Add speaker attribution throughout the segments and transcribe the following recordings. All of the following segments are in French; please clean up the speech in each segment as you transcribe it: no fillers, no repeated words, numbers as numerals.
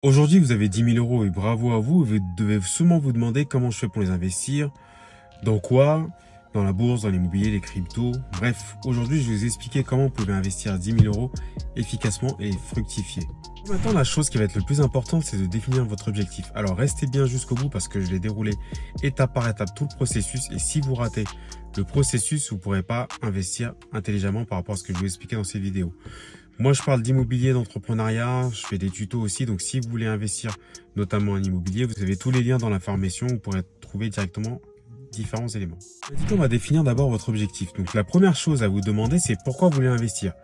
Speaker 1: Aujourd'hui, vous avez 10 000 euros et bravo à vous. Vous devez sûrement vous demander comment je fais pour les investir, dans quoi, dans la bourse, dans l'immobilier, les cryptos. Bref, aujourd'hui, je vais vous expliquer comment vous pouvez investir 10 000 euros efficacement et fructifier. Maintenant, la chose qui va être le plus importante, c'est de définir votre objectif. Alors, restez bien jusqu'au bout parce que je l'ai déroulé étape par étape tout le processus. Et si vous ratez le processus, vous ne pourrez pas investir intelligemment par rapport à ce que je vais vous expliquer dans cette vidéo. Moi, je parle d'immobilier, d'entrepreneuriat, je fais des tutos aussi. Donc, si vous voulez investir notamment en immobilier, vous avez tous les liens dans l'information. Vous pourrez trouver directement différents éléments. On va définir d'abord votre objectif. Donc, la première chose à vous demander, c'est pourquoi vous voulez investir.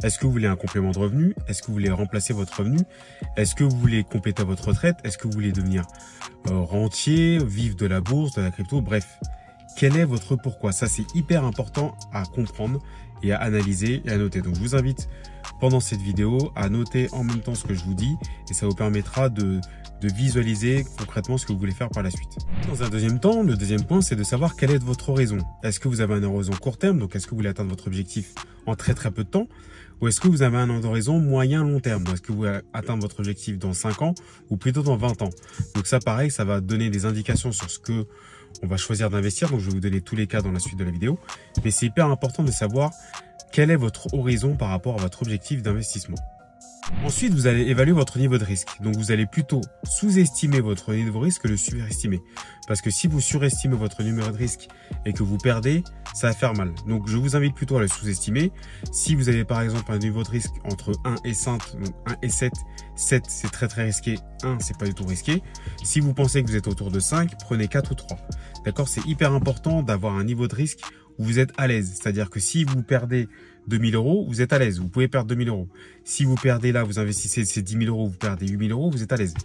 Speaker 1: Est-ce que vous voulez un complément de revenu? Est-ce que vous voulez remplacer votre revenu? Est-ce que vous voulez compléter votre retraite? Est-ce que vous voulez devenir rentier, vivre de la bourse, de la crypto? Bref, quel est votre pourquoi? Ça, c'est hyper important à comprendre et à analyser et à noter. Donc, je vous invite pendant cette vidéo à noter en même temps ce que je vous dis et ça vous permettra de visualiser concrètement ce que vous voulez faire par la suite. Dans un deuxième temps, le deuxième point, c'est de savoir quelle est votre horizon. Est-ce que vous avez un horizon court terme, donc est-ce que vous voulez atteindre votre objectif en très peu de temps, ou est-ce que vous avez un horizon moyen long terme, est-ce que vous voulez atteindre votre objectif dans 5 ans ou plutôt dans 20 ans. Donc ça, pareil, ça va donner des indications sur ce que on va choisir d'investir. Donc je vais vous donner tous les cas dans la suite de la vidéo, mais c'est hyper important de savoir quel est votre horizon par rapport à votre objectif d'investissement. Ensuite, vous allez évaluer votre niveau de risque. Donc, vous allez plutôt sous-estimer votre niveau de risque que le surestimer. Parce que si vous surestimez votre numéro de risque et que vous perdez, ça va faire mal. Donc, je vous invite plutôt à le sous-estimer. Si vous avez par exemple un niveau de risque entre 1 et 5, donc 1 et 7, 7 c'est très risqué, 1 c'est pas du tout risqué. Si vous pensez que vous êtes autour de 5, prenez 4 ou 3. D'accord? C'est hyper important d'avoir un niveau de risque où vous êtes à l'aise. C'est-à-dire que si vous perdez 2 000 euros, vous êtes à l'aise. Vous pouvez perdre 2 000 euros. Si vous perdez là, vous investissez ces 10 000 euros, vous perdez 8 000 euros, vous êtes à l'aise.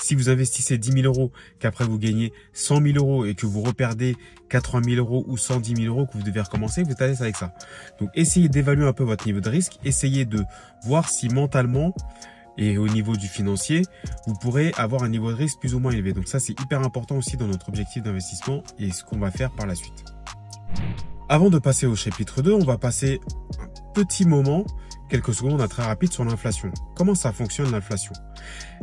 Speaker 1: Si vous investissez 10 000 euros, qu'après vous gagnez 100 000 euros et que vous reperdez 80 000 euros ou 110 000 euros que vous devez recommencer, vous êtes à l'aise avec ça. Donc, essayez d'évaluer un peu votre niveau de risque. Essayez de voir si mentalement et au niveau du financier, vous pourrez avoir un niveau de risque plus ou moins élevé. Donc ça, c'est hyper important aussi dans notre objectif d'investissement et ce qu'on va faire par la suite. Avant de passer au chapitre 2, on va passer un petit moment, quelques secondes très rapide sur l'inflation. Comment ça fonctionne l'inflation?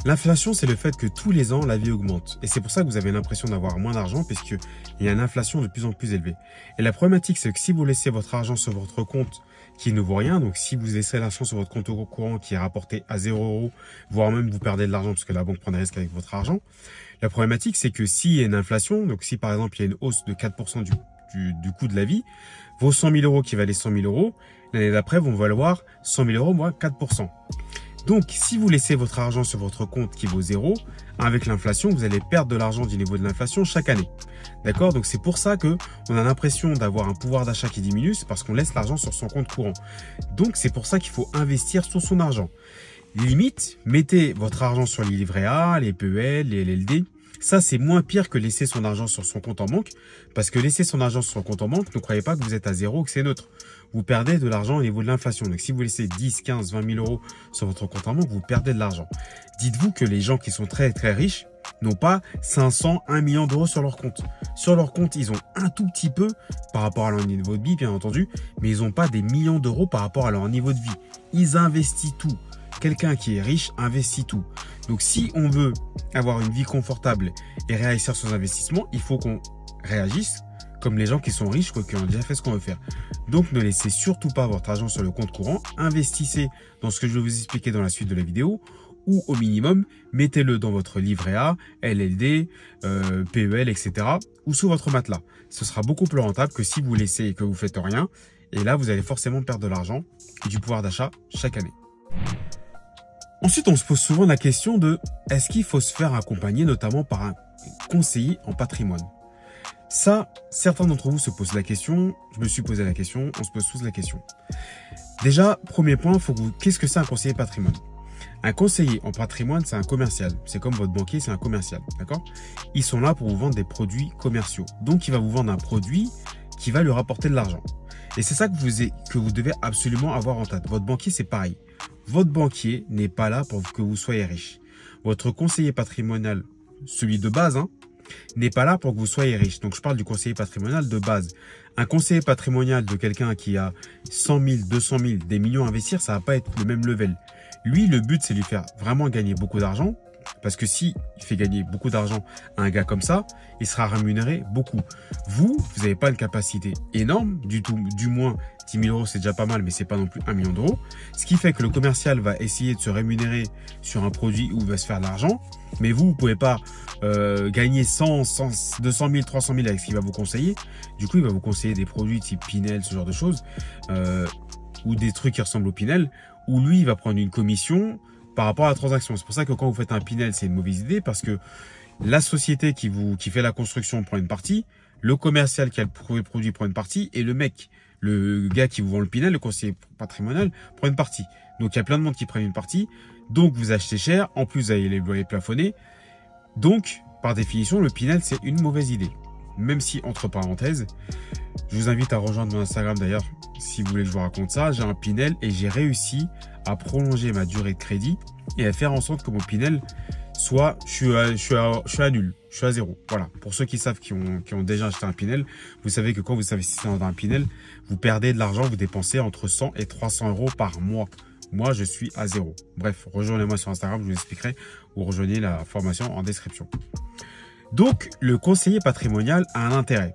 Speaker 1: L'inflation, c'est le fait que tous les ans, la vie augmente. Et c'est pour ça que vous avez l'impression d'avoir moins d'argent puisqu'il y a une inflation de plus en plus élevée. Et la problématique, c'est que si vous laissez votre argent sur votre compte qui ne vaut rien, donc si vous laissez l'argent sur votre compte courant qui est rapporté à 0 euros, voire même vous perdez de l'argent parce que la banque prend des risques avec votre argent, la problématique, c'est que s'il y a une inflation, donc si par exemple il y a une hausse de 4% du coût de la vie, vos 100 000 euros qui valaient 100 000 euros, l'année d'après vont valoir 100 000 euros moins 4%. Donc, si vous laissez votre argent sur votre compte qui vaut 0, avec l'inflation, vous allez perdre de l'argent du niveau de l'inflation chaque année. D'accord? Donc, c'est pour ça que on a l'impression d'avoir un pouvoir d'achat qui diminue, c'est parce qu'on laisse l'argent sur son compte courant. Donc, c'est pour ça qu'il faut investir sur son argent. Limite, mettez votre argent sur les livrets A, les PEL, les LLD. Ça, c'est moins pire que laisser son argent sur son compte en banque. Parce que laisser son argent sur son compte en banque, ne croyez pas que vous êtes à 0 ou que c'est neutre. Vous perdez de l'argent au niveau de l'inflation. Donc, si vous laissez 10, 15, 20 000 euros sur votre compte en banque, vous perdez de l'argent. Dites-vous que les gens qui sont très riches n'ont pas 500, 1 million d'euros sur leur compte. Sur leur compte, ils ont un tout petit peu par rapport à leur niveau de vie, bien entendu. Mais ils n'ont pas des millions d'euros par rapport à leur niveau de vie. Ils investissent tout. Quelqu'un qui est riche investit tout. Donc, si on veut avoir une vie confortable et réussir sur investissements, il faut qu'on réagisse comme les gens qui sont riches, qui ont déjà fait ce qu'on veut faire. Donc, ne laissez surtout pas votre argent sur le compte courant. Investissez dans ce que je vais vous expliquer dans la suite de la vidéo. Ou au minimum, mettez-le dans votre livret A, LLD, PEL, etc. ou sous votre matelas. Ce sera beaucoup plus rentable que si vous laissez et que vous faites rien. Et là, vous allez forcément perdre de l'argent et du pouvoir d'achat chaque année. Ensuite, on se pose souvent la question de est-ce qu'il faut se faire accompagner notamment par un conseiller en patrimoine? Ça, certains d'entre vous se posent la question, je me suis posé la question, on se pose tous la question. Déjà, premier point, qu'est-ce que c'est un conseiller patrimoine? Un conseiller en patrimoine, c'est un commercial. C'est comme votre banquier, c'est un commercial, d'accord? Ils sont là pour vous vendre des produits commerciaux. Donc, il va vous vendre un produit qui va lui rapporter de l'argent. Et c'est ça que vous devez absolument avoir en tête. Votre banquier, c'est pareil. Votre banquier n'est pas là pour que vous soyez riche. Votre conseiller patrimonial, celui de base, n'est pas là pour que vous soyez riche. Donc, je parle du conseiller patrimonial de base. Un conseiller patrimonial de quelqu'un qui a 100 000, 200 000, des millions à investir, ça va pas être le même level. Lui, le but, c'est lui faire vraiment gagner beaucoup d'argent Parce que si il fait gagner beaucoup d'argent à un gars comme ça, il sera rémunéré beaucoup. Vous n'avez pas une capacité énorme du tout, du moins 10 000 euros, c'est déjà pas mal, mais c'est pas non plus 1 million d'euros. Ce qui fait que le commercial va essayer de se rémunérer sur un produit où il va se faire de l'argent, mais vous pouvez pas gagner 200 000, 300 000 avec ce qu'il va vous conseiller. Du coup, il va vous conseiller des produits type Pinel, ce genre de choses, ou des trucs qui ressemblent au Pinel, où lui, il va prendre une commission par rapport à la transaction. C'est pour ça que quand vous faites un Pinel, c'est une mauvaise idée, parce que la société qui fait la construction prend une partie, le commercial qui a le produit prend une partie, et le mec, le gars qui vous vend le Pinel, le conseiller patrimonial, prend une partie. Donc, il y a plein de monde qui prennent une partie. Donc, vous achetez cher. En plus, vous avez les loyers plafonnés. Donc, par définition, le Pinel, c'est une mauvaise idée. Même si, entre parenthèses, je vous invite à rejoindre mon Instagram d'ailleurs, si vous voulez que je vous raconte ça. J'ai un Pinel et j'ai réussi à prolonger ma durée de crédit et à faire en sorte que mon Pinel soit, je suis à nul, je suis à zéro. Voilà. Pour ceux qui savent, qui ont déjà acheté un Pinel, vous savez que quand vous investissez dans un Pinel, vous perdez de l'argent, vous dépensez entre 100 et 300 euros par mois. Moi, je suis à zéro. Bref, rejoignez-moi sur Instagram, je vous expliquerai, ou rejoignez la formation en description. Donc, le conseiller patrimonial a un intérêt.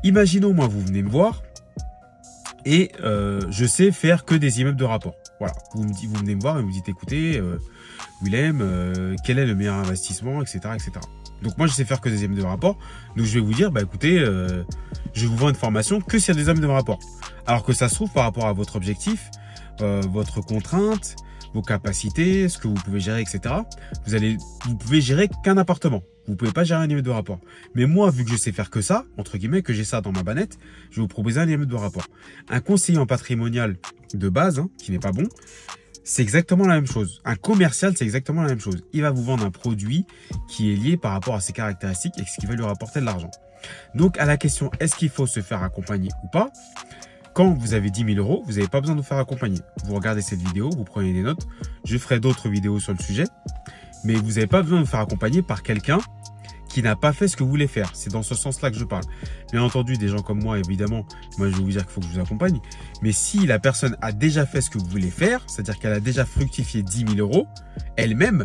Speaker 1: Imaginons, moi, vous venez me voir et je sais faire que des immeubles de rapport. Voilà, vous venez me voir et vous me dites, écoutez, Willem, quel est le meilleur investissement, etc., etc. Donc, moi, je sais faire que des immeubles de rapport. Donc, je vais vous dire, bah écoutez, je vous vends une formation que s'il y a des immeubles de rapport. Alors que ça se trouve, par rapport à votre objectif, votre contrainte, vos capacités, ce que vous pouvez gérer, etc. Vous pouvez gérer qu'un appartement. Vous pouvez pas gérer un immeuble de rapport. Mais moi, vu que je sais faire que ça, entre guillemets, que j'ai ça dans ma banette, je vais vous proposer un immeuble de rapport. Un conseiller en patrimonial de base, qui n'est pas bon, c'est exactement la même chose. Un commercial, c'est exactement la même chose. Il va vous vendre un produit qui est lié par rapport à ses caractéristiques et ce qui va lui rapporter de l'argent. Donc, à la question, est-ce qu'il faut se faire accompagner ou pas? Quand vous avez 10 000 euros, vous n'avez pas besoin de vous faire accompagner. Vous regardez cette vidéo, vous prenez des notes. Je ferai d'autres vidéos sur le sujet. Mais vous n'avez pas besoin de vous faire accompagner par quelqu'un qui n'a pas fait ce que vous voulez faire. C'est dans ce sens-là que je parle. Bien entendu, des gens comme moi, évidemment, moi je vais vous dire qu'il faut que je vous accompagne. Mais si la personne a déjà fait ce que vous voulez faire, c'est-à-dire qu'elle a déjà fructifié 10 000 euros, elle-même,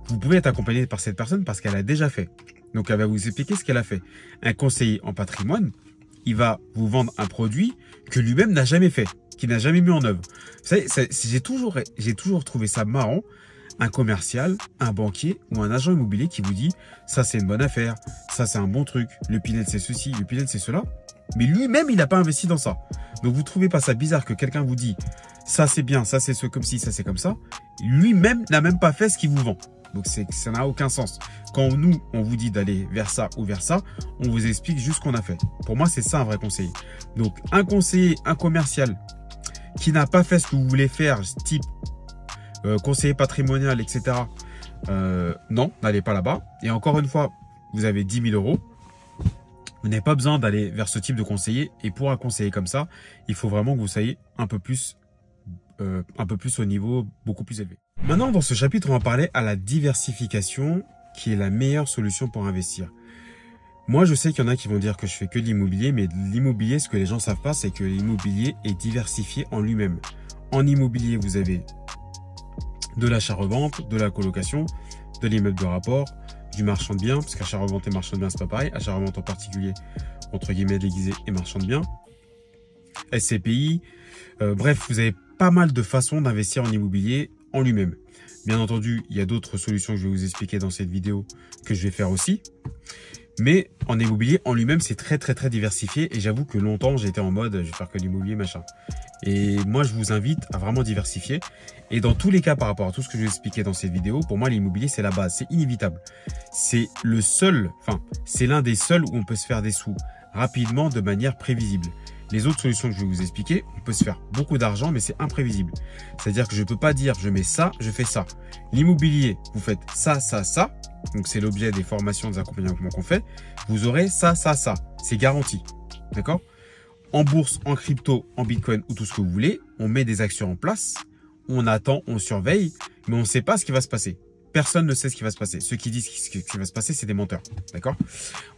Speaker 1: vous pouvez être accompagné par cette personne parce qu'elle a déjà fait. Donc elle va vous expliquer ce qu'elle a fait. Un conseiller en patrimoine, il va vous vendre un produit que lui-même n'a jamais fait, qu'il n'a jamais mis en œuvre. Vous savez, j'ai toujours trouvé ça marrant. Un commercial, un banquier ou un agent immobilier qui vous dit « ça c'est une bonne affaire, ça c'est un bon truc, le Pinel c'est ceci, le Pinel c'est cela ». Mais lui-même, il n'a pas investi dans ça. Donc vous trouvez pas ça bizarre que quelqu'un vous dit « ça c'est bien, ça c'est ce comme ci, ça c'est comme ça ». Lui-même n'a même pas fait ce qu'il vous vend. Donc ça n'a aucun sens. Quand nous, on vous dit d'aller vers ça ou vers ça, on vous explique juste ce qu'on a fait. Pour moi, c'est ça un vrai conseiller. Donc un conseiller, un commercial qui n'a pas fait ce que vous voulez faire, type conseiller patrimonial, etc. Non, n'allez pas là-bas. Et encore une fois, vous avez 10 000 euros. Vous n'avez pas besoin d'aller vers ce type de conseiller. Et pour un conseiller comme ça, il faut vraiment que vous soyez un peu plus au niveau beaucoup plus élevé. Maintenant, dans ce chapitre, on va parler à la diversification, qui est la meilleure solution pour investir. Moi, je sais qu'il y en a qui vont dire que je fais que de l'immobilier, mais l'immobilier, ce que les gens savent pas, c'est que l'immobilier est diversifié en lui-même. En immobilier, vous avez de l'achat-revente, de la colocation, de l'immeuble de rapport, du marchand de biens, parce qu'achat-revente et marchand de biens, c'est pas pareil. Achat-revente en particulier, entre guillemets, déguisé et marchand de biens. SCPI, bref, vous avez pas mal de façons d'investir en immobilier en lui-même. Bien entendu, il y a d'autres solutions que je vais vous expliquer dans cette vidéo que je vais faire aussi. Mais en immobilier, en lui-même, c'est très diversifié. Et j'avoue que longtemps, j'étais en mode, je vais faire que l'immobilier, machin. Et moi, je vous invite à vraiment diversifier. Et dans tous les cas, par rapport à tout ce que je vais expliquer dans cette vidéo, pour moi, l'immobilier, c'est la base. C'est inévitable. C'est c'est l'un des seuls où on peut se faire des sous rapidement de manière prévisible. Les autres solutions que je vais vous expliquer, on peut se faire beaucoup d'argent, mais c'est imprévisible. C'est-à-dire que je ne peux pas dire, je mets ça, je fais ça. L'immobilier, vous faites ça, ça, ça. Donc, c'est l'objet des formations, des accompagnements qu'on fait. Vous aurez ça, ça, ça. C'est garanti. D'accord? En bourse, en crypto, en bitcoin ou tout ce que vous voulez, on met des actions en place. On attend, on surveille, mais on ne sait pas ce qui va se passer. Personne ne sait ce qui va se passer. Ceux qui disent ce qui va se passer, c'est des menteurs. D'accord?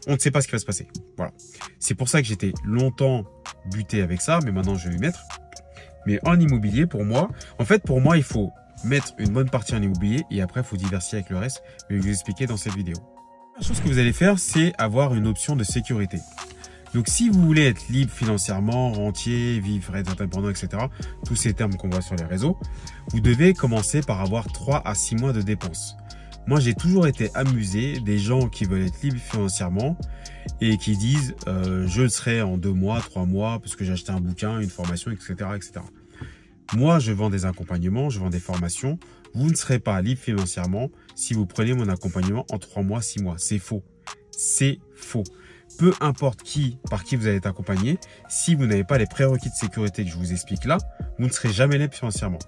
Speaker 1: On ne sait pas ce qui va se passer. Voilà. C'est pour ça que j'étais longtemps buté avec ça, mais maintenant je vais m'y mettre. Mais en immobilier, pour moi, il faut mettre une bonne partie en immobilier et après, il faut diversifier avec le reste. Je vais vous expliquer dans cette vidéo. La chose que vous allez faire, c'est avoir une option de sécurité. Donc, si vous voulez être libre financièrement, rentier, vivre, être indépendant, etc., tous ces termes qu'on voit sur les réseaux, vous devez commencer par avoir 3 à 6 mois de dépenses. Moi, j'ai toujours été amusé des gens qui veulent être libres financièrement et qui disent je le serai en 2 mois, 3 mois, parce que j'ai acheté un bouquin, une formation, etc., etc. Moi, je vends des accompagnements, je vends des formations. Vous ne serez pas libre financièrement si vous prenez mon accompagnement en 3 mois, 6 mois. C'est faux. C'est faux. Peu importe par qui vous allez être accompagné, si vous n'avez pas les prérequis de sécurité que je vous explique là, vous ne serez jamais libre financièrement.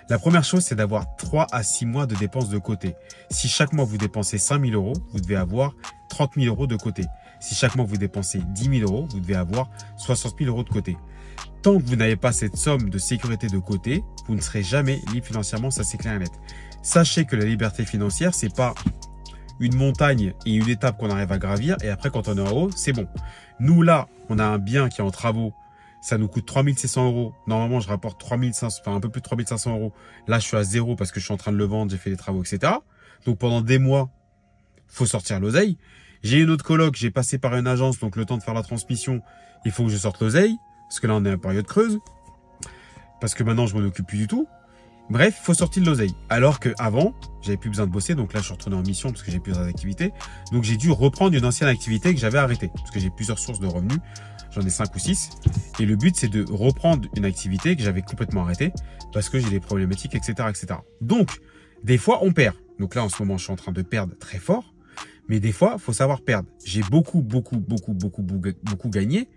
Speaker 1: La première chose, c'est d'avoir 3 à 6 mois de dépenses de côté. Si chaque mois vous dépensez 5 000 euros, vous devez avoir 30 000 euros de côté. Si chaque mois vous dépensez 10 000 euros, vous devez avoir 60 000 euros de côté. Tant que vous n'avez pas cette somme de sécurité de côté, vous ne serez jamais libre financièrement, ça c'est clair et net. Sachez que la liberté financière, c'est pas une montagne et une étape qu'on arrive à gravir et après quand on est en haut, c'est bon. Nous là, on a un bien qui est en travaux, ça nous coûte 3 600 euros. Normalement, je rapporte 3 500, enfin un peu plus de 3 500 euros. Là, je suis à zéro parce que je suis en train de le vendre, j'ai fait des travaux, etc. Donc pendant des mois, faut sortir l'oseille. J'ai une autre coloc, j'ai passé par une agence, donc le temps de faire la transmission, il faut que je sorte l'oseille, parce que là on est en période creuse, parce que maintenant je m'en occupe plus du tout. Bref, faut sortir de l'oseille. Alors qu'avant, j'avais plus besoin de bosser, donc là je suis retourné en mission parce que j'ai plusieurs activités. Donc j'ai dû reprendre une ancienne activité que j'avais arrêtée, parce que j'ai plusieurs sources de revenus, j'en ai 5 ou 6. Et le but c'est de reprendre une activité que j'avais complètement arrêtée, parce que j'ai des problématiques, etc., etc. Donc, des fois on perd. Donc là en ce moment je suis en train de perdre très fort. Mais des fois, il faut savoir perdre. J'ai beaucoup gagné.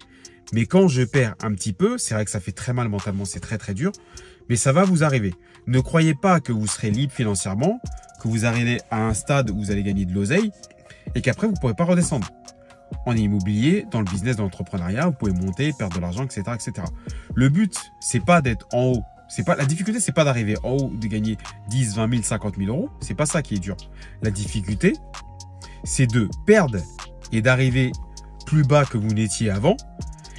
Speaker 1: Mais quand je perds un petit peu, c'est vrai que ça fait très mal mentalement, c'est très très dur. Mais ça va vous arriver. Ne croyez pas que vous serez libre financièrement, que vous arrivez à un stade où vous allez gagner de l'oseille et qu'après vous ne pourrez pas redescendre. En immobilier, dans le business, dans l'entrepreneuriat, vous pouvez monter, perdre de l'argent, etc., etc. Le but, c'est pas d'être en haut. La difficulté, c'est pas d'arriver en haut, de gagner 10, 20 000, 50 000 euros. C'est pas ça qui est dur. La difficulté, c'est de perdre et d'arriver plus bas que vous n'étiez avant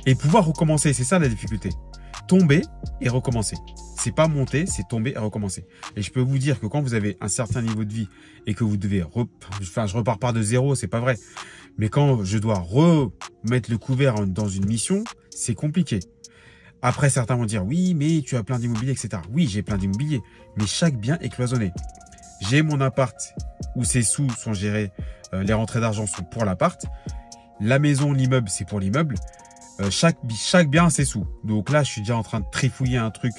Speaker 1: et pouvoir recommencer. C'est ça la difficulté. Tomber et recommencer. C'est pas monter, c'est tomber et recommencer. Et je peux vous dire que quand vous avez un certain niveau de vie et que vous devez... je repars pas de zéro, c'est pas vrai. Mais quand je dois remettre le couvert dans une mission, c'est compliqué. Après, certains vont dire, oui, mais tu as plein d'immobilier, etc. Oui, j'ai plein d'immobilier, mais chaque bien est cloisonné. J'ai mon appart où ces sous sont gérés, les rentrées d'argent sont pour l'appart. La maison, l'immeuble, c'est pour l'immeuble. Chaque bien a ses sous. Donc là, je suis déjà en train de trifouiller un truc,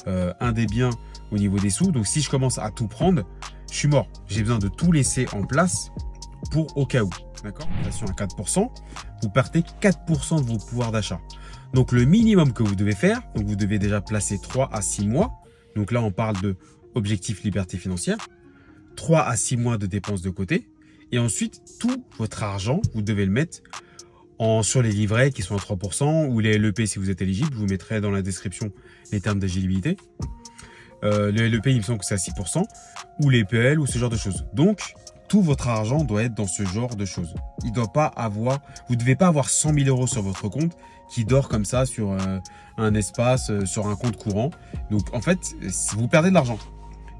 Speaker 1: un des biens au niveau des sous. Donc si je commence à tout prendre, je suis mort. J'ai besoin de tout laisser en place pour au cas où. D'accord ? Inflation à 4%, vous perdez 4% de vos pouvoirs d'achat. Donc le minimum que vous devez faire, donc vous devez déjà placer 3 à 6 mois. Donc là, on parle de objectif liberté financière. 3 à 6 mois de dépenses de côté. Et ensuite, tout votre argent, vous devez le mettre sur les livrets qui sont à 3% ou les LEP si vous êtes éligible. Je vous mettrai dans la description les termes d'éligibilité. Le LEP, il me semble que c'est à 6%. Ou les PL ou ce genre de choses. Donc, tout votre argent doit être dans ce genre de choses. Vous ne devez pas avoir 100 000 euros sur votre compte qui dort comme ça sur un espace, sur un compte courant. Donc, en fait, vous perdez de l'argent.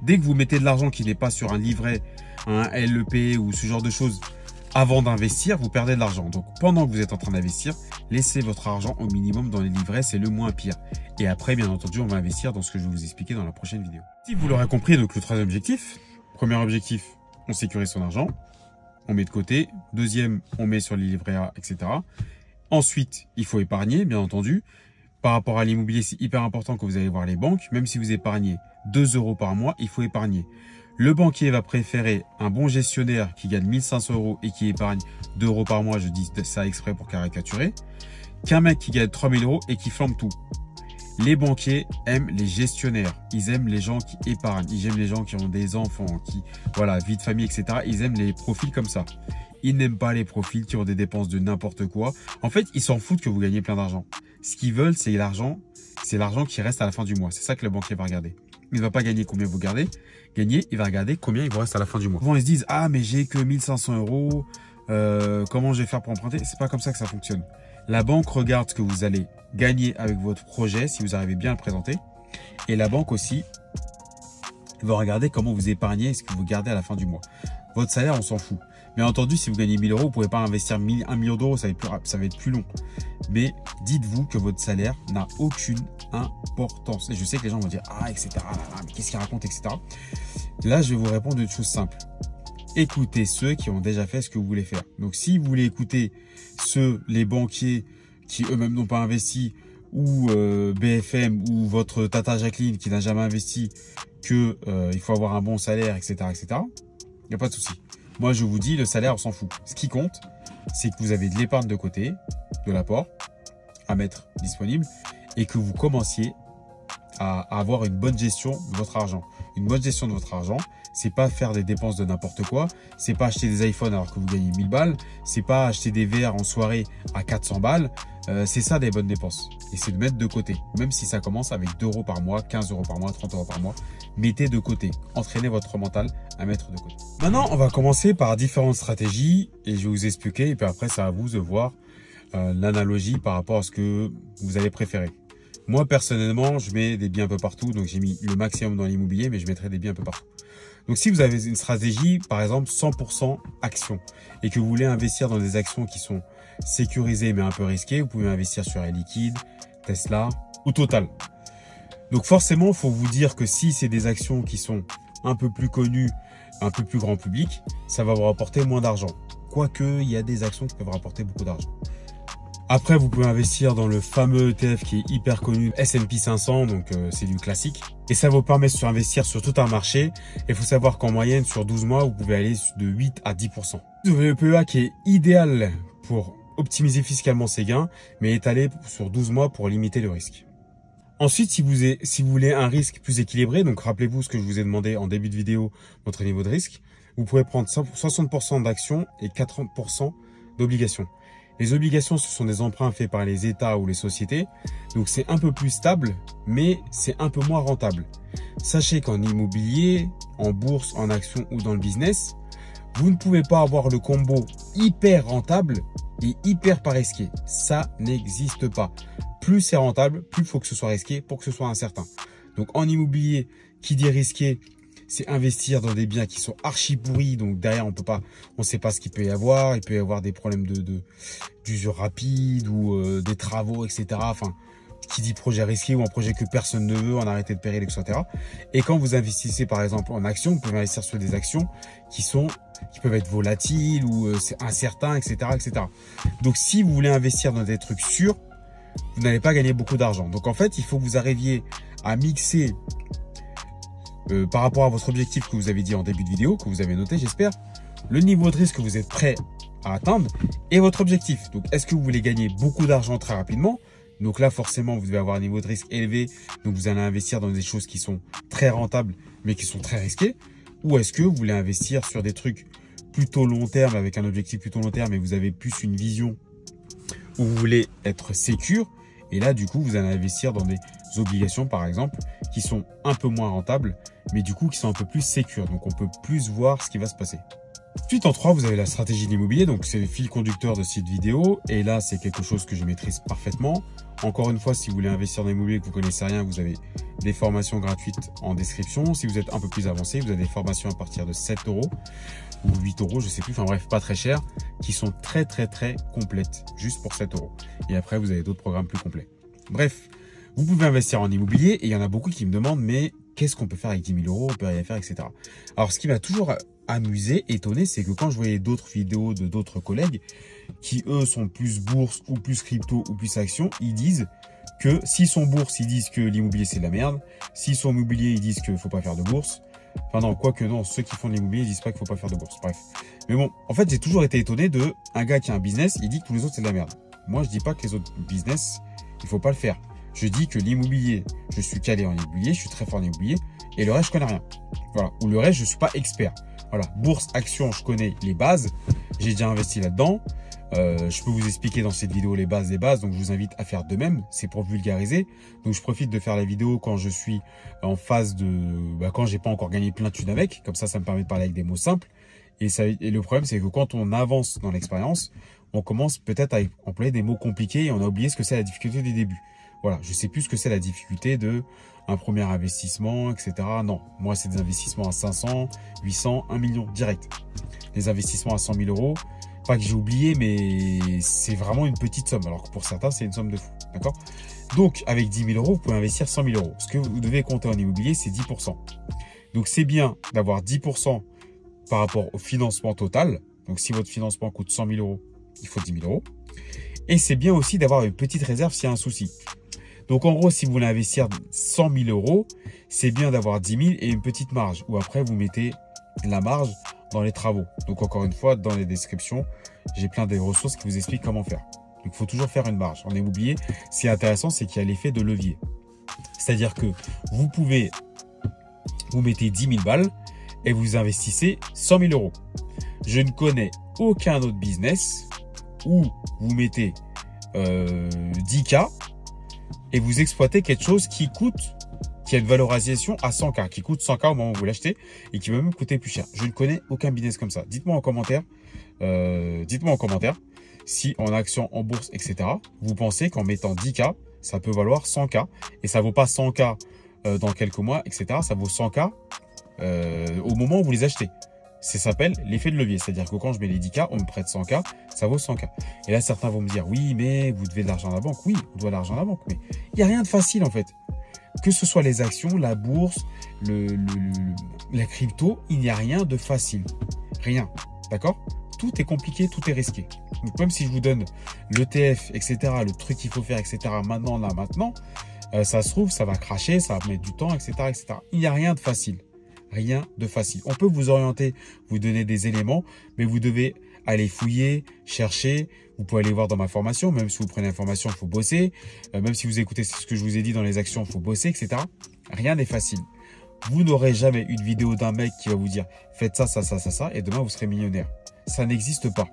Speaker 1: Dès que vous mettez de l'argent qui n'est pas sur un livret, un LEP ou ce genre de choses, avant d'investir, vous perdez de l'argent. Donc, pendant que vous êtes en train d'investir, laissez votre argent au minimum dans les livrets, c'est le moins pire. Et après, bien entendu, on va investir dans ce que je vais vous expliquer dans la prochaine vidéo. Si vous l'aurez compris, donc le troisième objectif, premier objectif, on sécurise son argent, on met de côté. Deuxième, on met sur les livrets A, etc. Ensuite, il faut épargner, bien entendu. Par rapport à l'immobilier, c'est hyper important que vous allez voir les banques. Même si vous épargnez 2 € par mois, il faut épargner. Le banquier va préférer un bon gestionnaire qui gagne 1500 € et qui épargne 2 € par mois, je dis ça exprès pour caricaturer, qu'un mec qui gagne 3000 € et qui flambe tout. Les banquiers aiment les gestionnaires. Ils aiment les gens qui épargnent. Ils aiment les gens qui ont des enfants, vie de famille, etc. Ils aiment les profils comme ça. Ils n'aiment pas les profils qui ont des dépenses de n'importe quoi. En fait, ils s'en foutent que vous gagnez plein d'argent. Ce qu'ils veulent, c'est l'argent. C'est l'argent qui reste à la fin du mois. C'est ça que le banquier va regarder. Il ne va pas gagner combien vous gardez. Il va regarder combien il vous reste à la fin du mois. Souvent, ils se disent, ah, mais j'ai que 1500 €. Comment je vais faire pour emprunter? C'est pas comme ça que ça fonctionne. La banque regarde ce que vous allez gagner avec votre projet, si vous arrivez bien à le présenter. Et la banque aussi va regarder comment vous épargnez et ce que vous gardez à la fin du mois. Votre salaire, on s'en fout. Bien entendu, si vous gagnez 1000 euros, vous ne pourrez pas investir 1 million d'euros, ça va être plus long. Mais dites-vous que votre salaire n'a aucune importance. Et je sais que les gens vont dire, ah, etc. Mais qu'est-ce qu'ils racontent, etc. Là, je vais vous répondre une chose simple. Écoutez ceux qui ont déjà fait ce que vous voulez faire. Donc, si vous voulez écouter les banquiers qui eux-mêmes n'ont pas investi, ou BFM, ou votre tata Jacqueline qui n'a jamais investi, que il faut avoir un bon salaire, etc., etc., il n'y a pas de souci. Moi, je vous dis, le salaire, on s'en fout. Ce qui compte, c'est que vous avez de l'épargne de côté, de l'apport à mettre disponible, et que vous commenciez à avoir une bonne gestion de votre argent. Une bonne gestion de votre argent, c'est pas faire des dépenses de n'importe quoi, c'est pas acheter des iPhones alors que vous gagnez 1000 balles, c'est pas acheter des verres en soirée à 400 balles, c'est ça des bonnes dépenses. Et c'est de mettre de côté, même si ça commence avec 2 euros par mois, 15 euros par mois, 30 euros par mois, mettez de côté. Entraînez votre mental à mettre de côté. Maintenant, on va commencer par différentes stratégies et je vais vous expliquer et puis après, c'est à vous de voir l'analogie par rapport à ce que vous allez préférer. Moi, personnellement, je mets des biens un peu partout. Donc, j'ai mis le maximum dans l'immobilier, mais je mettrai des biens un peu partout. Donc, si vous avez une stratégie, par exemple, 100% actions et que vous voulez investir dans des actions qui sont sécurisées mais un peu risquées, vous pouvez investir sur Air Liquide, Tesla ou Total. Donc, forcément, il faut vous dire que si c'est des actions qui sont un peu plus connues, un peu plus grand public, ça va vous rapporter moins d'argent. Quoique, il y a des actions qui peuvent rapporter beaucoup d'argent. Après, vous pouvez investir dans le fameux ETF qui est hyper connu, S&P 500, donc c'est du classique. Et ça vous permet de investir sur tout un marché. Et il faut savoir qu'en moyenne, sur 12 mois, vous pouvez aller de 8 à 10%. Vous avez le PEA qui est idéal pour optimiser fiscalement ses gains, mais étalé sur 12 mois pour limiter le risque. Ensuite, si vous voulez un risque plus équilibré, donc rappelez-vous ce que je vous ai demandé en début de vidéo, votre niveau de risque, vous pouvez prendre 60% d'actions et 40% d'obligations. Les obligations, ce sont des emprunts faits par les États ou les sociétés. Donc, c'est un peu plus stable, mais c'est un peu moins rentable. Sachez qu'en immobilier, en bourse, en action ou dans le business, vous ne pouvez pas avoir le combo hyper rentable et hyper pas risqué. Ça n'existe pas. Plus c'est rentable, plus il faut que ce soit risqué pour que ce soit incertain. Donc, en immobilier, qui dit risqué, c'est investir dans des biens qui sont archi pourris. Donc derrière, on sait pas ce qu'il peut y avoir. Il peut y avoir des problèmes d'usure rapide ou des travaux, etc. Enfin, qui dit projet risqué ou un projet que personne ne veut, en arrêté de péril, etc. Et quand vous investissez par exemple en actions, vous pouvez investir sur des actions qui peuvent être volatiles ou c'est incertain, etc., etc. Donc si vous voulez investir dans des trucs sûrs, vous n'allez pas gagner beaucoup d'argent. Donc en fait, il faut que vous arriviez à mixer par rapport à votre objectif que vous avez dit en début de vidéo, que vous avez noté, j'espère, le niveau de risque que vous êtes prêt à atteindre et votre objectif. Donc, est-ce que vous voulez gagner beaucoup d'argent très rapidement? Donc là, forcément, vous devez avoir un niveau de risque élevé. Donc, vous allez investir dans des choses qui sont très rentables, mais qui sont très risquées. Ou est-ce que vous voulez investir sur des trucs plutôt long terme, avec un objectif plutôt long terme, et vous avez plus une vision où vous voulez être sécure. Et là, du coup, vous allez investir dans des obligations, par exemple, qui sont un peu moins rentables, mais du coup, qui sont un peu plus sécures. Donc, on peut plus voir ce qui va se passer. Ensuite, en 3, vous avez la stratégie de l'immobilier. Donc, c'est le fil conducteur de cette vidéo. Et là, c'est quelque chose que je maîtrise parfaitement. Encore une fois, si vous voulez investir dans l'immobilier et que vous connaissez rien, vous avez des formations gratuites en description. Si vous êtes un peu plus avancé, vous avez des formations à partir de 7 € ou 8 €, je sais plus. Enfin bref, pas très cher, qui sont très complètes, juste pour 7 €. Et après, vous avez d'autres programmes plus complets. Bref, vous pouvez investir en immobilier et il y en a beaucoup qui me demandent, mais qu'est-ce qu'on peut faire avec 10 000 €, on peut rien faire, etc. Alors, ce qui m'a toujours amusé, étonné, c'est que quand je voyais d'autres vidéos de d'autres collègues qui, eux, sont plus bourse ou plus crypto ou plus action, ils disent que s'ils sont bourse, ils disent que l'immobilier, c'est de la merde. S'ils sont immobilier, ils disent qu'il ne faut pas faire de bourse. Enfin non, quoique non, ceux qui font de l'immobilier, ils disent pas qu'il ne faut pas faire de bourse. Bref. Mais bon, en fait, j'ai toujours été étonné de un gars qui a un business, il dit que tous les autres, c'est de la merde. Moi, je dis pas que les autres business, il faut pas le faire. Je dis que l'immobilier, je suis calé en immobilier, je suis très fort en immobilier, et le reste, je connais rien. Voilà. Ou le reste, je suis pas expert. Voilà. Bourse, action, je connais les bases. J'ai déjà investi là-dedans. Je peux vous expliquer dans cette vidéo les bases des bases, donc je vous invite à faire de même, c'est pour vulgariser. Donc je profite de faire la vidéo quand je suis en phase de... quand j'ai pas encore gagné plein de thunes avec, comme ça me permet de parler avec des mots simples. Et le problème, c'est que quand on avance dans l'expérience, on commence peut-être à employer des mots compliqués et on a oublié ce que c'est la difficulté des débuts. Voilà, je sais plus ce que c'est la difficulté de un premier investissement, etc. Non, moi, c'est des investissements à 500, 800, 1 million direct. Les investissements à 100 000 euros, pas que j'ai oublié, mais c'est vraiment une petite somme. Alors que pour certains, c'est une somme de fou. D'accord? Donc, avec 10 000 euros, vous pouvez investir 100 000 euros. Ce que vous devez compter en immobilier, c'est 10%. Donc, c'est bien d'avoir 10% par rapport au financement total. Donc, si votre financement coûte 100 000 euros, il faut 10 000 euros. Et c'est bien aussi d'avoir une petite réserve s'il y a un souci. Donc, en gros, si vous voulez investir 100 000 euros, c'est bien d'avoir 10 000 et une petite marge. Ou après, vous mettez la marge dans les travaux. Donc, encore une fois, dans les descriptions, j'ai plein de ressources qui vous expliquent comment faire. Donc, il faut toujours faire une marge. En immobilier, ce qui est intéressant, c'est qu'il y a l'effet de levier. C'est-à-dire que vous pouvez, vous mettez 10 000 balles et vous investissez 100 000 euros. Je ne connais aucun autre business où vous mettez 10K et vous exploitez quelque chose qui a une valorisation à 100K, qui coûte 100K au moment où vous l'achetez et qui va même coûter plus cher. Je ne connais aucun business comme ça. Dites-moi en commentaire, si en action, en bourse, etc., vous pensez qu'en mettant 10K, ça peut valoir 100K et ça vaut pas 100K dans quelques mois, etc. Ça vaut 100K au moment où vous les achetez. Ça s'appelle l'effet de levier. C'est-à-dire que quand je mets les 10K, on me prête 100K, ça vaut 100K. Et là, certains vont me dire, oui, mais vous devez de l'argent à la banque. Oui, on doit de l'argent à la banque. Mais il n'y a rien de facile, en fait. Que ce soit les actions, la bourse, la crypto, il n'y a rien de facile. Rien. D'accord? Tout est compliqué, tout est risqué. Donc, même si je vous donne l'ETF, etc., le truc qu'il faut faire, etc., maintenant, ça se trouve, ça va cracher, ça va mettre du temps, etc., etc. Il n'y a rien de facile. Rien de facile. On peut vous orienter, vous donner des éléments, mais vous devez aller fouiller, chercher. Vous pouvez aller voir dans ma formation. Même si vous prenez l'information, il faut bosser. Même si vous écoutez ce que je vous ai dit dans les actions, il faut bosser, etc. Rien n'est facile. Vous n'aurez jamais une vidéo d'un mec qui va vous dire « Faites ça, ça, ça, ça, ça, et demain, vous serez millionnaire. » Ça n'existe pas.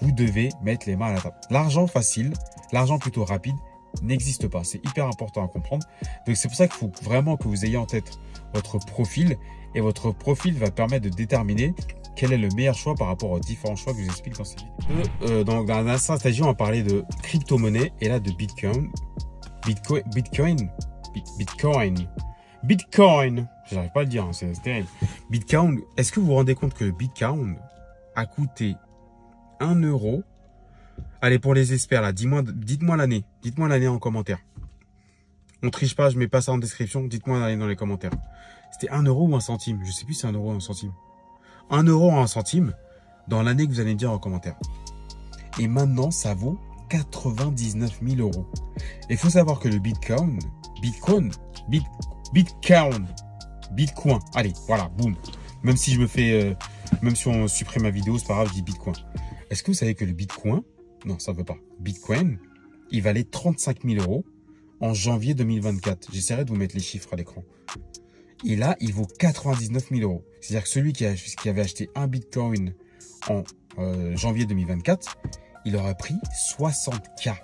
Speaker 1: Vous devez mettre les mains à la table. L'argent facile, l'argent plutôt rapide, n'existe pas. C'est hyper important à comprendre. Donc, c'est pour ça qu'il faut vraiment que vous ayez en tête votre profil. Et votre profil va permettre de déterminer quel est le meilleur choix par rapport aux différents choix que je vous explique dans cette vidéo. Dans l'instant stagiaire, on va parler de crypto-monnaie et là de Bitcoin. Bitcoin. J'arrive pas à le dire, hein, c'est terrible. Bitcoin. Est-ce que vous vous rendez compte que le Bitcoin a coûté 1 euro? Allez, pour les experts, là, dites-moi l'année. Dites-moi l'année en commentaire. On triche pas, je mets pas ça en description. Dites-moi l'année dans les commentaires. C'était 1 euro ou 1 centime? Je sais plus si c'est 1 euro ou 1 centime. 1 euro ou 1 centime dans l'année que vous allez me dire en commentaire. Et maintenant, ça vaut 99 000 euros. Il faut savoir que le Bitcoin, allez, voilà, boum. Même si je me fais, même si on supprime ma vidéo, c'est pas grave, je dis Bitcoin. Est-ce que vous savez que le Bitcoin, non, ça ne veut pas. Bitcoin, il valait 35 000 euros en janvier 2024. J'essaierai de vous mettre les chiffres à l'écran. Et là, il vaut 99 000 euros. C'est-à-dire que celui qui avait acheté un Bitcoin en janvier 2024, il aurait pris 60K.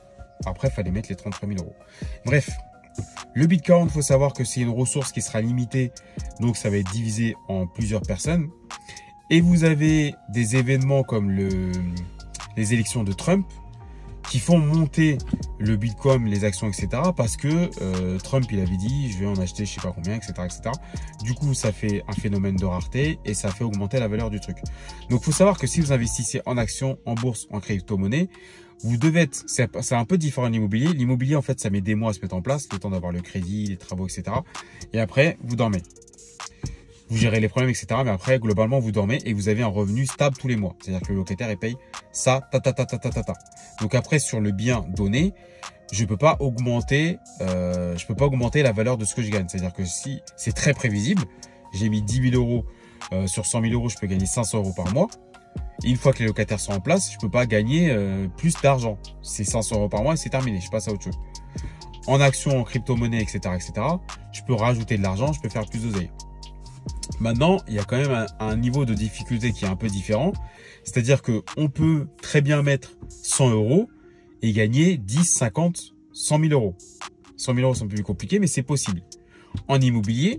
Speaker 1: Après, il fallait mettre les 33 000 euros. Bref, le Bitcoin, il faut savoir que c'est une ressource qui sera limitée. Donc, ça va être divisé en plusieurs personnes. Et vous avez des événements comme les élections de Trump qui font monter le Bitcoin, les actions, etc. Parce que Trump, il avait dit, je vais en acheter je sais pas combien, etc., etc. Du coup, ça fait un phénomène de rareté et ça fait augmenter la valeur du truc. Donc, il faut savoir que si vous investissez en actions, en bourse, en crypto-monnaie, vous devez être, c'est un peu différent de l'immobilier. L'immobilier, en fait, ça met des mois à se mettre en place, le temps d'avoir le crédit, les travaux, etc. Et après, vous dormez. Vous gérez les problèmes, etc. Mais après, globalement, vous dormez et vous avez un revenu stable tous les mois. C'est-à-dire que le locataire, il paye ça, Donc après, sur le bien donné, je peux pas augmenter la valeur de ce que je gagne. C'est-à-dire que si c'est très prévisible, j'ai mis 10 000 euros sur 100 000 euros, je peux gagner 500 euros par mois. Et une fois que les locataires sont en place, je peux pas gagner plus d'argent. C'est 500 euros par mois et c'est terminé. Je passe à autre chose. En action, en crypto-monnaie, etc., je peux rajouter de l'argent, je peux faire plus d'oseille. Maintenant, il y a quand même un niveau de difficulté qui est un peu différent. C'est-à-dire qu'on peut très bien mettre 100 euros et gagner 10, 50, 100 000 euros. 100 000 euros, c'est un peu plus compliqué, mais c'est possible. En immobilier,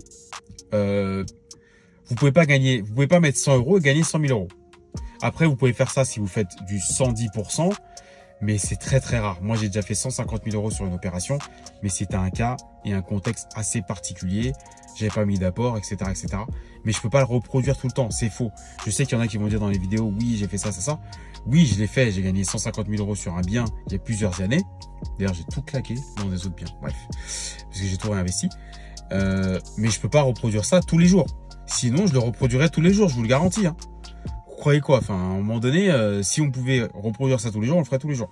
Speaker 1: vous pouvez pas mettre 100 euros et gagner 100 000 euros. Après, vous pouvez faire ça si vous faites du 110%. mais c'est très très rare. Moi, j'ai déjà fait 150 000 euros sur une opération, mais c'était un cas et un contexte assez particulier. J'avais pas mis d'apport, etc., etc. Mais je peux pas le reproduire tout le temps, c'est faux. Je sais qu'il y en a qui vont dire dans les vidéos, oui, j'ai fait ça, ça, ça. Oui, je l'ai fait, j'ai gagné 150 000 euros sur un bien il y a plusieurs années. D'ailleurs, j'ai tout claqué dans des autres biens, bref, parce que j'ai tout réinvesti. Mais je peux pas reproduire ça tous les jours. Sinon, je le reproduirais tous les jours, je vous le garantis. Hein. Vous croyez quoi? Enfin, à un moment donné, si on pouvait reproduire ça tous les jours, on le ferait tous les jours.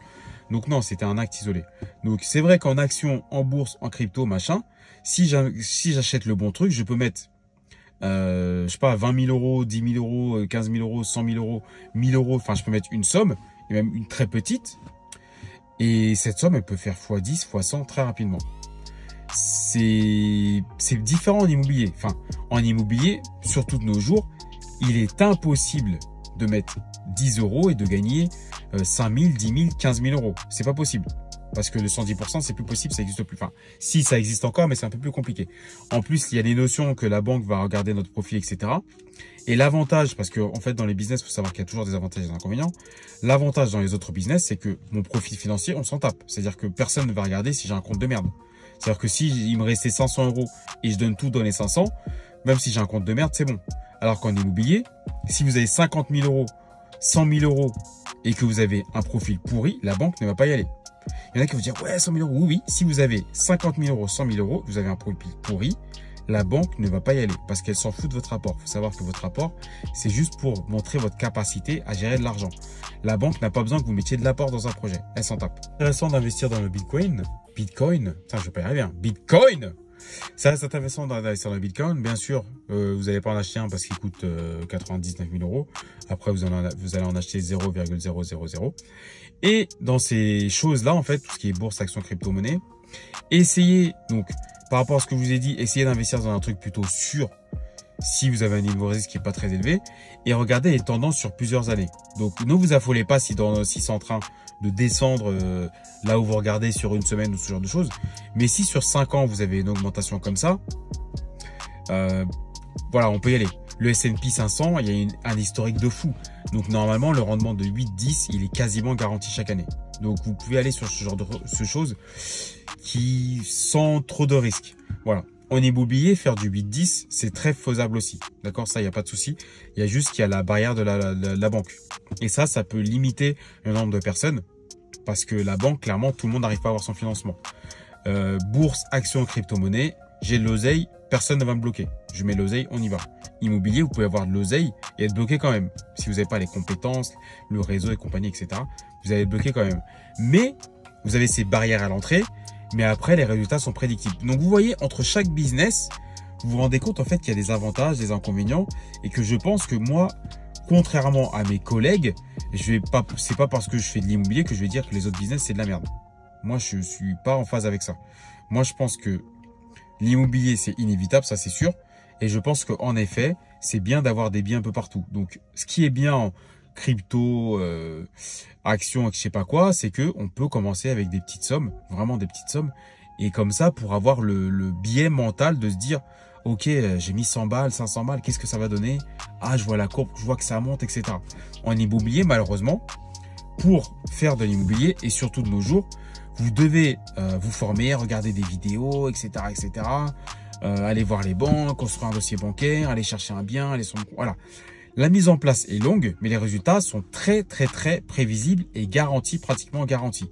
Speaker 1: Donc non, c'était un acte isolé. Donc c'est vrai qu'en action, en bourse, en crypto, machin, si j'achète le bon truc, je peux mettre, je sais pas, 20 000 euros, 10 000 euros, 15 000 euros, 100 000 euros, 1000 euros. Enfin, je peux mettre une somme, et même une très petite. Et cette somme, elle peut faire x10, x100 très rapidement. C'est différent en immobilier. Enfin, en immobilier, surtout de nos jours, il est impossible de mettre 10 euros et de gagner 5 000, 10 000, 15 000 euros. C'est pas possible. Parce que le 110%, c'est plus possible, ça n'existe plus. Enfin, si, ça existe encore, mais c'est un peu plus compliqué. En plus, il y a des notions que la banque va regarder notre profil, etc. Et l'avantage, parce que en fait, dans les business, il faut savoir qu'il y a toujours des avantages et des inconvénients. L'avantage dans les autres business, c'est que mon profil financier, on s'en tape. C'est-à-dire que personne ne va regarder si j'ai un compte de merde. C'est-à-dire que si il me restait 500 euros et je donne tout dans les 500, même si j'ai un compte de merde, c'est bon. Alors qu'en immobilier, si vous avez 50 000 euros, 100 000 euros et que vous avez un profil pourri, la banque ne va pas y aller. Il y en a qui vont dire, ouais, 100 000 euros. Oui, oui. Si vous avez 50 000 euros, 100 000 euros, vous avez un profil pourri, la banque ne va pas y aller parce qu'elle s'en fout de votre apport. Il faut savoir que votre apport, c'est juste pour montrer votre capacité à gérer de l'argent. La banque n'a pas besoin que vous mettiez de l'apport dans un projet. Elle s'en tape. Intéressant d'investir dans le Bitcoin. Bitcoin. Putain, je vais pas y arriver. Hein. Bitcoin. Ça reste intéressant d'investir dans le Bitcoin. Bien sûr, vous n'allez pas en acheter un parce qu'il coûte 99 000 euros. Après, vous allez en acheter 0,000. Et dans ces choses-là, en fait, tout ce qui est bourse, action, crypto-monnaie, essayez, donc, par rapport à ce que je vous ai dit, essayez d'investir dans un truc plutôt sûr si vous avez un niveau de risque qui n'est pas très élevé et regardez les tendances sur plusieurs années. Donc, ne vous affolez pas si c'est en train de descendre là où vous regardez sur une semaine ou ce genre de choses. Mais si sur 5 ans, vous avez une augmentation comme ça, voilà, on peut y aller. Le S&P 500, il y a un historique de fou. Donc, normalement, le rendement de 8-10, il est quasiment garanti chaque année. Donc, vous pouvez aller sur ce genre de choses qui sans trop de risques. Voilà. En immobilier, faire du 8-10, c'est très faisable aussi. D'accord? Ça, il n'y a pas de souci. Il y a juste qu'il y a la barrière de la banque. Et ça peut limiter le nombre de personnes parce que la banque, clairement, tout le monde n'arrive pas à avoir son financement. Bourse, action, crypto-monnaie, j'ai de l'oseille, personne ne va me bloquer. Je mets l'oseille, on y va. Immobilier, vous pouvez avoir de l'oseille et être bloqué quand même. Si vous n'avez pas les compétences, le réseau et compagnie, etc., vous allez être bloqué quand même. Mais vous avez ces barrières à l'entrée, mais après, les résultats sont prédictibles. Donc, vous voyez, entre chaque business, vous vous rendez compte en fait qu'il y a des avantages, des inconvénients et que je pense que moi, contrairement à mes collègues, c'est pas parce que je fais de l'immobilier que je vais dire que les autres business, c'est de la merde. Moi, je suis pas en phase avec ça. Moi, je pense que l'immobilier, c'est inévitable, ça c'est sûr. Et je pense qu'en effet, c'est bien d'avoir des biens un peu partout. Donc, ce qui est bien en crypto, actions, je sais pas quoi, c'est que on peut commencer avec des petites sommes, vraiment des petites sommes. Et comme ça, pour avoir le biais mental de se dire, ok, j'ai mis 100 balles, 500 balles, qu'est-ce que ça va donner? Ah, je vois la courbe, je vois que ça monte, etc. En immobilier, malheureusement, pour faire de l'immobilier, et surtout de nos jours, vous devez vous former, regarder des vidéos, etc., etc., aller voir les banques, construire un dossier bancaire, aller chercher un bien, aller sur... Voilà. La mise en place est longue, mais les résultats sont très, très, très prévisibles et garantis, pratiquement garantis.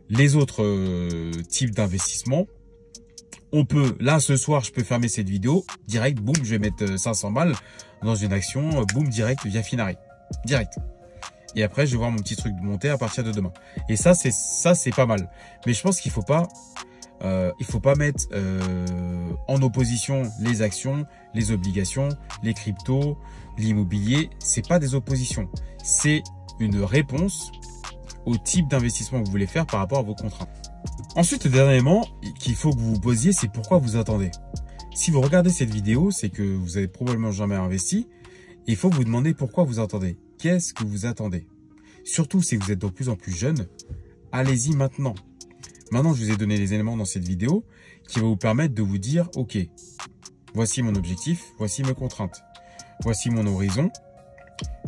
Speaker 1: Les autres types d'investissements, on peut, là, ce soir, je peux fermer cette vidéo, direct, boum, je vais mettre 500 balles dans une action, boum, direct, via Finari. Direct. Et après, je vais voir mon petit truc monter à partir de demain. Et ça, c'est pas mal. Mais je pense qu'il faut pas mettre en opposition les actions, les obligations, les cryptos, l'immobilier. C'est pas des oppositions. C'est une réponse au type d'investissement que vous voulez faire par rapport à vos contraintes. Ensuite, dernièrement, qu'il faut que vous vous posiez, c'est pourquoi vous attendez. Si vous regardez cette vidéo, c'est que vous avez probablement jamais investi. Il faut vous demander pourquoi vous attendez. Qu'est-ce que vous attendez? Surtout si vous êtes de plus en plus jeune, allez-y maintenant. Maintenant, je vous ai donné les éléments dans cette vidéo qui va vous permettre de vous dire, ok, voici mon objectif, voici mes contraintes, voici mon horizon,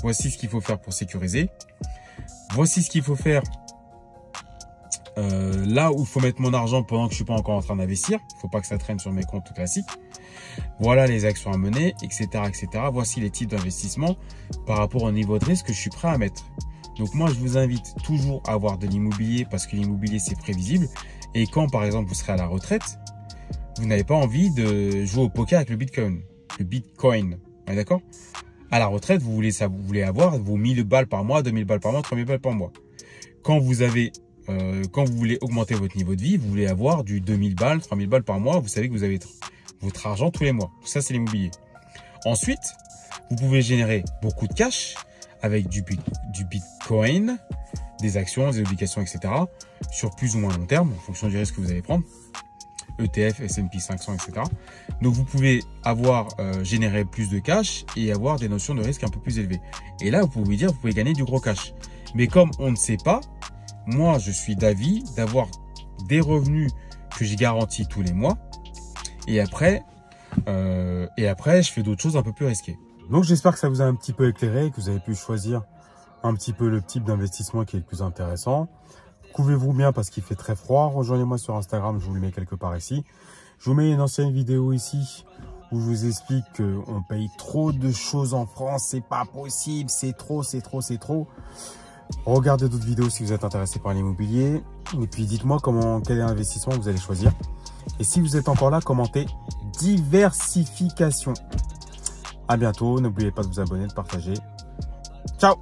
Speaker 1: voici ce qu'il faut faire pour sécuriser, voici ce qu'il faut faire là où il faut mettre mon argent pendant que je suis pas encore en train d'investir. Il faut pas que ça traîne sur mes comptes classiques. Voilà les actions à mener, etc., etc. Voici les types d'investissement par rapport au niveau de risque que je suis prêt à mettre. Donc moi, je vous invite toujours à avoir de l'immobilier parce que l'immobilier, c'est prévisible. Et quand, par exemple, vous serez à la retraite, vous n'avez pas envie de jouer au poker avec le Bitcoin. Le Bitcoin, d'accord? À la retraite, vous voulez avoir vos 1000 balles par mois, 2000 balles par mois, 3000 balles par mois. Quand vous voulez augmenter votre niveau de vie, vous voulez avoir du 2000 balles, 3000 balles par mois. Vous savez que vous avez votre argent tous les mois. Ça, c'est l'immobilier. Ensuite, vous pouvez générer beaucoup de cash avec du Bitcoin, des actions, des obligations, etc. sur plus ou moins long terme, en fonction du risque que vous allez prendre. ETF, S&P 500, etc. Donc, vous pouvez générer plus de cash et avoir des notions de risque un peu plus élevées. Et là, vous pouvez gagner du gros cash. Mais comme on ne sait pas, moi, je suis d'avis d'avoir des revenus que j'ai garantis tous les mois. Et après, je fais d'autres choses un peu plus risquées. Donc, j'espère que ça vous a un petit peu éclairé, que vous avez pu choisir un petit peu le type d'investissement qui est le plus intéressant. Couvrez-vous bien parce qu'il fait très froid. Rejoignez-moi sur Instagram, je vous le mets quelque part ici. Je vous mets une ancienne vidéo ici où je vous explique qu'on paye trop de choses en France. C'est pas possible, c'est trop. Regardez d'autres vidéos si vous êtes intéressé par l'immobilier. Et puis dites-moi quel investissement vous allez choisir. Et si vous êtes encore là, commentez diversification. À bientôt. N'oubliez pas de vous abonner, de partager. Ciao!